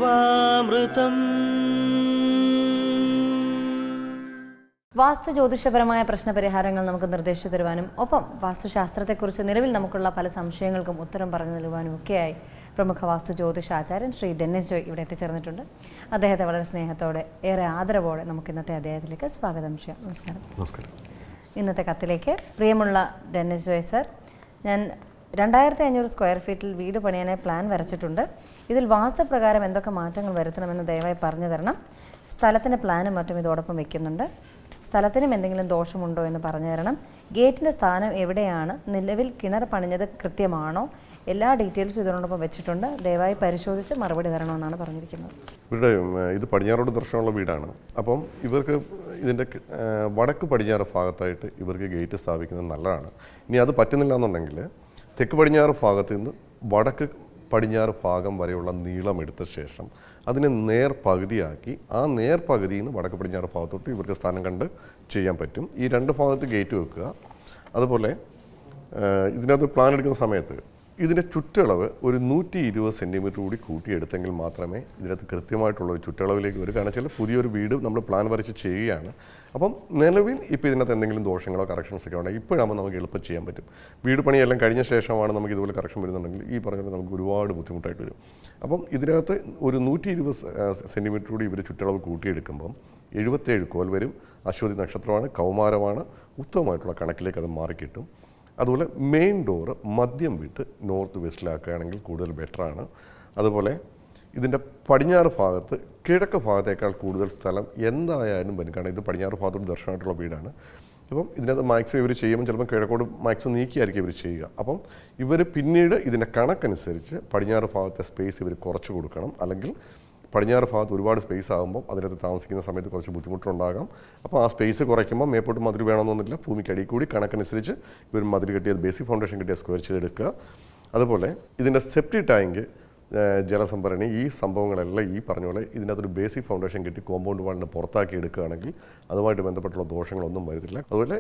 ജീവാമൃതം. വാസ്തു ജ്യോതിഷപരമായ പ്രശ്നപരിഹാരങ്ങൾ നമുക്ക് നിർദ്ദേശിച്ചു തരുവാനും ഒപ്പം വാസ്തുശാസ്ത്രത്തെക്കുറിച്ച് നിലവിൽ നമുക്കുള്ള പല സംശയങ്ങൾക്കും ഉത്തരം പറഞ്ഞു നൽകുവാനും ഒക്കെയായി പ്രമുഖ വാസ്തു ജ്യോതിഷാചാര്യൻ ശ്രീ ഡെന്നിസ് ജോയ് ഇവിടെ എത്തിച്ചേർന്നിട്ടുണ്ട്. അദ്ദേഹത്തെ വളരെ സ്നേഹത്തോടെ ഏറെ ആദരവോടെ നമുക്ക് ഇന്നത്തെ അദ്ദേഹത്തിലേക്ക് സ്വാഗതം ചെയ്യാം. നമസ്കാരം. നമസ്കാരം. ഇന്നത്തെ കത്തിലേക്ക് പ്രിയമുള്ള ഡെന്നിസ് ജോയ് സർ, ഞാൻ 2500 സ്ക്വയർ ഫീറ്റിൽ വീട് പണിയാനായി പ്ലാൻ വരച്ചിട്ടുണ്ട്. ഇതിൽ വാസ്തുപ്രകാരം എന്തൊക്കെ മാറ്റങ്ങൾ വരുത്തണമെന്ന് ദയവായി പറഞ്ഞു തരണം. സ്ഥലത്തിൻ്റെ പ്ലാനും മറ്റും ഇതോടൊപ്പം വയ്ക്കുന്നുണ്ട്. സ്ഥലത്തിനും എന്തെങ്കിലും ദോഷമുണ്ടോ എന്ന് പറഞ്ഞു തരണം. ഗേറ്റിൻ്റെ സ്ഥാനം എവിടെയാണ്, നിലവിൽ കിണർ പണിഞ്ഞത് കൃത്യമാണോ, എല്ലാ ഡീറ്റെയിൽസും ഇതിനോടൊപ്പം വെച്ചിട്ടുണ്ട്. ദയവായി പരിശോധിച്ച് മറുപടി തരണമെന്നാണ് പറഞ്ഞിരിക്കുന്നത്. ഇവിടെ ഇത് പടിഞ്ഞാറോട് ദർശനമുള്ള വീടാണ്. അപ്പം ഇവർക്ക് ഇതിൻ്റെ വടക്ക് പടിഞ്ഞാറ് ഭാഗത്തായിട്ട് ഇവർക്ക് ഗേറ്റ് സ്ഥാപിക്കുന്നത് നല്ലതാണ്. ഇനി അത് പറ്റുന്നില്ല എന്നുണ്ടെങ്കിൽ തെക്ക് പടിഞ്ഞാറ് ഭാഗത്ത് നിന്ന് വടക്ക് പടിഞ്ഞാറ് ഭാഗം വരെയുള്ള നീളം എടുത്ത ശേഷം അതിനെ നേർപകുതിയാക്കി ആ നേർപകുതിയിൽ നിന്ന് വടക്ക് പടിഞ്ഞാറ് ഭാഗത്തോട്ട് ഇവർക്ക് സ്ഥാനം കണ്ട് ചെയ്യാൻ പറ്റും. ഈ രണ്ട് ഭാഗത്ത് ഗേറ്റ് വെക്കുക. അതുപോലെ ഇതിനകത്ത് പ്ലാൻ എടുക്കുന്ന സമയത്ത് ഇതിൻ്റെ ചുറ്റളവ് ഒരു 120 സെൻറ്റിമീറ്റർ കൂടി കൂട്ടിയെടുത്തെങ്കിൽ മാത്രമേ ഇതിനകത്ത് കൃത്യമായിട്ടുള്ളൊരു ചുറ്റളവിലേക്ക് വരും. കാരണം വെച്ചാൽ പുതിയൊരു വീട് നമ്മൾ പ്ലാൻ വരച്ച് ചെയ്യുകയാണ്. അപ്പം നിലവിൽ ഇപ്പോൾ ഇതിനകത്ത് എന്തെങ്കിലും ദോഷങ്ങളോ കറക്ഷൻസ് ഒക്കെ ഉണ്ടെങ്കിൽ ഇപ്പോഴാകുമ്പോൾ നമുക്ക് എളുപ്പം ചെയ്യാൻ പറ്റും. വീട് പണിയെല്ലാം കഴിഞ്ഞ ശേഷമാണ് നമുക്ക് ഇതുപോലെ കറക്ഷൻ വരുന്നുണ്ടെങ്കിൽ ഈ പറഞ്ഞാൽ നമുക്ക് ഒരുപാട് ബുദ്ധിമുട്ടായിട്ട് വരും. അപ്പം ഇതിനകത്ത് ഒരു 120 സെൻറ്റിമീറ്റർ കൂടി ഇവർ ചുറ്റളവ് കൂട്ടിയെടുക്കുമ്പം 77 കോൽ വരും. അശ്വതി നക്ഷത്രമാണ്, കൗമാരമാണ്, ഉത്തമമായിട്ടുള്ള കണക്കിലേക്ക് അത് മാറിക്കിട്ടും. അതുപോലെ മെയിൻ ഡോറ് മദ്യം വിട്ട് നോർത്ത് വെസ്റ്റിലാക്കുകയാണെങ്കിൽ കൂടുതൽ ബെറ്ററാണ്. അതുപോലെ ഇതിൻ്റെ പടിഞ്ഞാറ് ഭാഗത്ത് കിഴക്ക് ഭാഗത്തേക്കാൾ കൂടുതൽ സ്ഥലം എന്തായാലും വരും. കാരണം ഇത് പടിഞ്ഞാറ് ഭാഗത്തോട് ദർശനമായിട്ടുള്ള വീടാണ്. അപ്പം ഇതിനകത്ത് മാക്സിമം ഇവർ ചെയ്യുമ്പോൾ ചിലപ്പോൾ കിഴക്കോട് മാക്സിമം നീക്കിയായിരിക്കും ഇവർ ചെയ്യുക. അപ്പം ഇവർ പിന്നീട് ഇതിൻ്റെ കണക്കനുസരിച്ച് പടിഞ്ഞാറ് ഭാഗത്തെ സ്പേസ് ഇവർ കുറച്ച് കൊടുക്കണം. അല്ലെങ്കിൽ പടിഞ്ഞാറ് ഭാഗത്ത് ഒരുപാട് സ്പേസ് ആകുമ്പോൾ അതിനകത്ത് താമസിക്കുന്ന സമയത്ത് കുറച്ച് ബുദ്ധിമുട്ടുണ്ടാകാം. അപ്പോൾ ആ സ്പേസ് കുറയ്ക്കുമ്പോൾ മേപ്പോട്ട് മതിൽ വേണമെന്നൊന്നുമില്ല. ഭൂമിക്കടി കൂടി കണക്കനുസരിച്ച് ഇവർ മതിൽ കെട്ടിയത് ബേസിക് ഫൗണ്ടേഷൻ കെട്ടിയ സ്ക്വയർ ചെയ്തെടുക്കുക. അതുപോലെ ഇതിൻ്റെ സെപ്റ്റി ടാങ്ക്, ജലസംഭരണി, ഈ സംഭവങ്ങളെല്ലാം ഈ പറഞ്ഞ പോലെ ഇതിനകത്തൊരു ബേസിക് ഫൗണ്ടേഷൻ കെട്ടി കോമ്പൗണ്ട് വാളിന് പുറത്താക്കി എടുക്കുകയാണെങ്കിൽ അതുമായിട്ട് ബന്ധപ്പെട്ടുള്ള ദോഷങ്ങളൊന്നും വരത്തില്ല. അതുപോലെ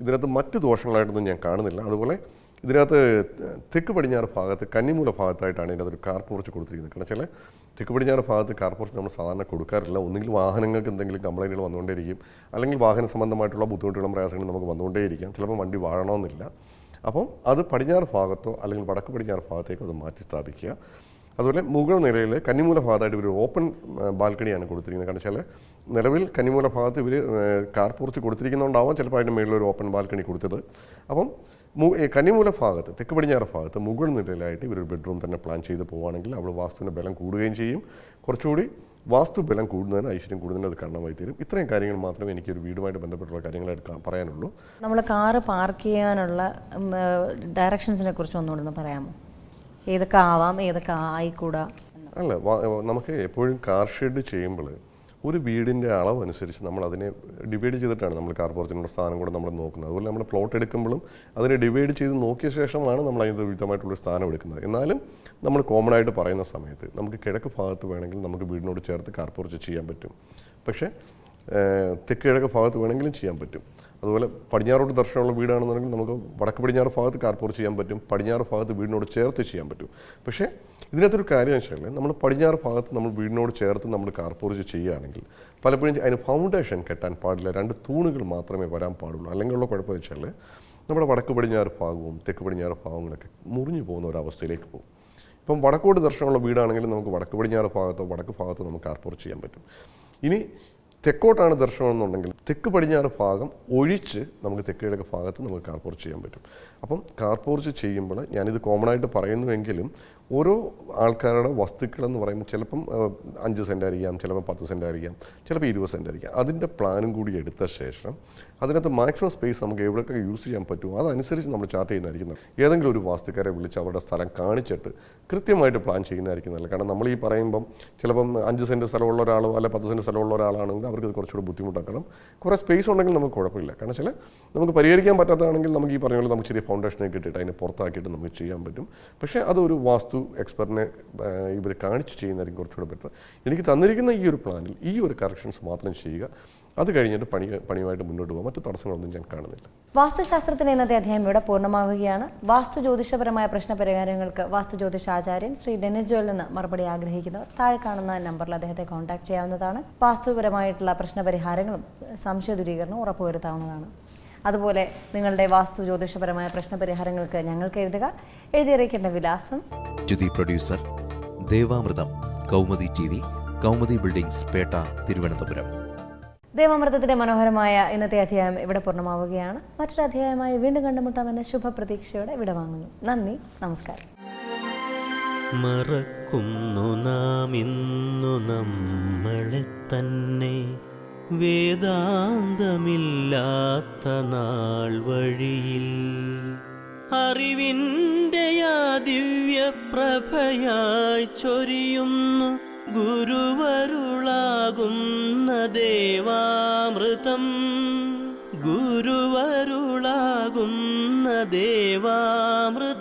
ഇതിനകത്ത് മറ്റ് ദോഷങ്ങളായിട്ടൊന്നും ഞാൻ കാണുന്നില്ല. അതുപോലെ ഇതിനകത്ത് തെക്ക് പടിഞ്ഞാറ് ഭാഗത്ത് കന്നിമൂല ഭാഗത്തായിട്ടാണ് ഇതിനകത്തൊരു കാർ പോർച്ച് കൊടുത്തിരിക്കുന്നത്. കാരണം വെച്ചാൽ തെക്ക് പടിഞ്ഞാറ് ഭാഗത്ത് കാർ പോർച്ച് നമ്മൾ സാധാരണ കൊടുക്കാറില്ല. ഒന്നുകിൽ വാഹനങ്ങൾക്ക് എന്തെങ്കിലും കംപ്ലൈൻറ്റുകൾ വന്നുകൊണ്ടേയിരിക്കും, അല്ലെങ്കിൽ വാഹന സംബന്ധമായിട്ടുള്ള ബുദ്ധിമുട്ടുകളും പ്രയാസങ്ങളും നമുക്ക് വന്നുകൊണ്ടേയിരിക്കാം. ചിലപ്പോൾ വണ്ടി വാഴണമെന്നില്ല. അപ്പം അത് പടിഞ്ഞാറ് ഭാഗത്തോ അല്ലെങ്കിൽ വടക്ക് പടിഞ്ഞാറ് ഭാഗത്തേക്കോ അത് മാറ്റി സ്ഥാപിക്കുക. അതുപോലെ മുകൾ നിലയിൽ കന്നിമൂല ഭാഗത്തായിട്ട് ഇവർ ഓപ്പൺ ബാൽക്കണിയാണ് കൊടുത്തിരിക്കുന്നത്. കാരണം വെച്ചാൽ നിലവിൽ കന്നിമൂല ഭാഗത്ത് ഇവർ കാർ പോർച്ച് കൊടുത്തിരിക്കുന്നതുകൊണ്ടാവാം ചിലപ്പോൾ അതിൻ്റെ മുകളിൽ ഒരു ഓപ്പൺ ബാൽക്കണി കൊടുത്തത്. അപ്പം കന്നിമൂല ഭാഗത്ത് തെക്ക് പടിഞ്ഞാറ് ഭാഗത്ത് മുകൾ നിലയിലായിട്ട് ഇവരൊരു ബെഡ്റൂം തന്നെ പ്ലാൻ ചെയ്ത് പോവുകയാണെങ്കിൽ അവിടെ വാസ്തുവിൻ്റെ ബലം കൂടുകയും ചെയ്യും. കുറച്ചുകൂടി വാസ്തു ബലം കൂടുന്നതിന്, ഐശ്വര്യം കൂടുന്നതിന് അത് കാരണമായി തീരും. ഇത്രയും കാര്യങ്ങൾ മാത്രമേ എനിക്കൊരു വീടുമായിട്ട് ബന്ധപ്പെട്ടുള്ള കാര്യങ്ങളായിട്ട് പറയാനുള്ളൂ. നമ്മൾ കാറ് പാർക്ക് ചെയ്യാനുള്ള ഡയറക്ഷൻസിനെ കുറിച്ച് ഒന്നുകൂടെ പറയാമോ? ഏതൊക്കെ ആവാം, ഏതൊക്കെ ആയിക്കൂടാ? അല്ല, നമുക്ക് എപ്പോഴും കാർ ഷെഡ് ചെയ്യുമ്പോൾ ഒരു വീടിൻ്റെ അളവനുസരിച്ച് നമ്മൾ അതിനെ ഡിവൈഡ് ചെയ്തിട്ടാണ് നമ്മൾ കാർ പോർച്ചിനുള്ള സ്ഥാനം കൂടെ നമ്മൾ നോക്കുന്നത്. അതുപോലെ നമ്മൾ പ്ലോട്ട് എടുക്കുമ്പോഴും അതിനെ ഡിവൈഡ് ചെയ്ത് നോക്കിയ ശേഷമാണ് നമ്മൾ അതിൻ്റെ വിധമായിട്ടുള്ള സ്ഥാനം എടുക്കുന്നത്. എന്നാലും നമ്മൾ കോമൺ ആയിട്ട് പറയുന്ന സമയത്ത് നമുക്ക് കിഴക്ക് ഭാഗത്ത് വേണമെങ്കിൽ നമുക്ക് വീടിനോട് ചേർത്ത് കാർ പോർച്ച് ചെയ്യാൻ പറ്റും. പക്ഷേ തെക്ക് കിഴക്ക് ഭാഗത്ത് വേണമെങ്കിലും ചെയ്യാൻ പറ്റും. അതുപോലെ പടിഞ്ഞാറോട്ട് ദർശനമുള്ള വീടാണെന്നുണ്ടെങ്കിൽ നമുക്ക് വടക്ക് പടിഞ്ഞാറ് ഭാഗത്ത് കാർ പോർച്ച് ചെയ്യാൻ പറ്റും, പടിഞ്ഞാറ് ഭാഗത്ത് വീടിനോട് ചേർത്ത് ചെയ്യാൻ പറ്റും. പക്ഷേ ഇതിനകത്തൊരു കാര്യം വെച്ചാൽ നമ്മൾ പടിഞ്ഞാറ് ഭാഗത്ത് നമ്മൾ വീടിനോട് ചേർത്ത് നമ്മൾ കാർ പോർച്ച് ചെയ്യുകയാണെങ്കിൽ പലപ്പോഴും അതിന് ഫൗണ്ടേഷൻ കെട്ടാൻ പാടില്ല. 2 തൂണുകൾ മാത്രമേ വരാൻ പാടുള്ളൂ. അല്ലെങ്കിലുള്ള കുഴപ്പം വെച്ചാൽ നമ്മുടെ വടക്ക് പടിഞ്ഞാറ് ഭാഗവും തെക്ക് പടിഞ്ഞാറ് ഭാഗങ്ങളൊക്കെ മുറിഞ്ഞു പോകുന്ന ഒരവസ്ഥയിലേക്ക് പോകും. ഇപ്പം വടക്കോട്ട് ദർശനമുള്ള വീടാണെങ്കിൽ നമുക്ക് വടക്ക് പടിഞ്ഞാറ് ഭാഗത്തോ വടക്ക് ഭാഗത്തോ നമുക്ക് കാർ പോർച്ച് ചെയ്യാൻ പറ്റും. ഇനി തെക്കോട്ടാണ് ദർശനം എന്നുണ്ടെങ്കിൽ തെക്ക് പടിഞ്ഞാറ് ഭാഗം ഒഴിച്ച് നമുക്ക് തെക്ക് കിഴക്ക് ഭാഗത്ത് നമുക്ക് കാർ പോർച്ച് ചെയ്യാൻ പറ്റും. അപ്പം കാർ പോർച്ച് ചെയ്യുമ്പോൾ ഞാനിത് കോമൺ ആയിട്ട് പറയുന്നുവെങ്കിലും ഓരോ ആൾക്കാരുടെ വസ്തുക്കളെന്ന് പറയുമ്പോൾ ചിലപ്പം 5 സെൻറ്റ് ആയിരിക്കാം, ചിലപ്പോൾ 10 സെൻറ്റ് ആയിരിക്കാം, ചിലപ്പോൾ 20 സെൻറ്റ് ആയിരിക്കാം. അതിൻ്റെ പ്ലാനും കൂടി എടുത്ത ശേഷം അതിനകത്ത് മാക്സിമം സ്പേസ് നമുക്ക് എവിടെയൊക്കെ യൂസ് ചെയ്യാൻ പറ്റുമോ അതനുസരിച്ച് നമ്മൾ ചാർട്ട് ചെയ്യുന്നതായിരിക്കും. ഏതെങ്കിലും ഒരു വാസ്തുക്കാരെ വിളിച്ച് അവരുടെ സ്ഥലം കാണിച്ചിട്ട് കൃത്യമായിട്ട് പ്ലാൻ ചെയ്യുന്നതായിരിക്കും നല്ലത്. കാരണം നമ്മൾ ഈ പറയുമ്പം ചിലപ്പം 5 സെൻറ്റ് സ്ഥലമുള്ള ഒരാളോ അല്ലെ 10 സെൻറ്റ് സ്ഥലമുള്ള ഒരാളാണെങ്കിൽ അവർക്ക് ഇത് കുറച്ചുകൂടി ബുദ്ധിമുട്ടാക്കണം. കുറേ സ്പേസ് ഉണ്ടെങ്കിൽ നമുക്ക് കുഴപ്പമില്ല. കാരണം വെച്ചാൽ നമുക്ക് പരിഹരിക്കാൻ പറ്റാത്തതാണെങ്കിൽ നമുക്ക് ഈ പറഞ്ഞ പോലെ നമുക്ക് ചെറിയ ഫൗണ്ടേഷനൊക്കെ ഇട്ടിട്ട് അതിനെ പുറത്താക്കിയിട്ട് നമുക്ക് ചെയ്യാൻ പറ്റും. പക്ഷേ അതൊരു വാസ്തു എക്സ്പെർട്ടിനെ ഇവർ കാണിച്ച് ചെയ്യുന്നതായിരിക്കും കുറച്ചുകൂടെ ബെറ്റർ. എനിക്ക് തന്നിരിക്കുന്ന ഈ ഒരു പ്ലാനിൽ ഈ ഒരു കറക്ഷൻസ് മാത്രം ചെയ്യുക. അത് കഴിഞ്ഞിട്ട് പണിയുമായിട്ട് മുന്നോട്ട് പോകാം. മറ്റു തടസ്സങ്ങളൊന്നും ഞാൻ കാണുന്നില്ല. വാസ്തുശാസ്ത്രത്തിന് ഇന്നത്തെ അധ്യായം ഇവിടെ പൂർണ്ണമാവുകയാണ്. വാസ്തു ജ്യോതിഷപരമായ പ്രശ്ന പരിഹാരങ്ങൾക്ക് വാസ്തു ജ്യോതിഷാചാര്യൻ ശ്രീ ഡെന്നിസ് ജോയിൽ നിന്ന് മറുപടി ആഗ്രഹിക്കുന്നവർ താഴെ കാണുന്ന നമ്പറിൽ അദ്ദേഹത്തെ കോൺടാക്ട് ചെയ്യാവുന്നതാണ്. വാസ്തുപരമായിട്ടുള്ള പ്രശ്ന പരിഹാരങ്ങളും സംശയ ദൂരീകരണവും ഉറപ്പുവരുത്താവുന്നതാണ്. അതുപോലെ നിങ്ങളുടെ വാസ്തു ജ്യോതിഷപരമായ പ്രശ്ന പരിഹാരങ്ങൾക്ക് ഞങ്ങൾക്ക് എഴുതിയറിയിക്കേണ്ട വിലാസം: Jyothi producer, Devamritham, Kaumudi TV, Kaumudi buildings, Pettah, Thiruvananthapuram. ദേവാമൃതത്തിന്റെ മനോഹരമായ ഇന്നത്തെ അധ്യായം ഇവിടെ പൂർണ്ണമാവുകയാണ്. മറ്റൊരു അധ്യായമായി വീണ്ടും കണ്ടുമുട്ടാമെന്ന ശുഭപ്രതീക്ഷയോടെ വിടവാങ്ങുന്നു. നന്ദി, നമസ്കാരം. മറക്കുന്നു നാം ഇന്നു നമ്മളെ തന്നെ, വേദാന്തമില്ലാത്ത നാൾ വഴിയിൽ അറിവിൻ്റെ ആ ദിവ്യ പ്രഭയായി ചൊരിയുന്നു ഗുരുവരുളാകുന്ന ദേവാമൃതം, ഗുരുവരുളാകുന്ന ദേവാമൃതം.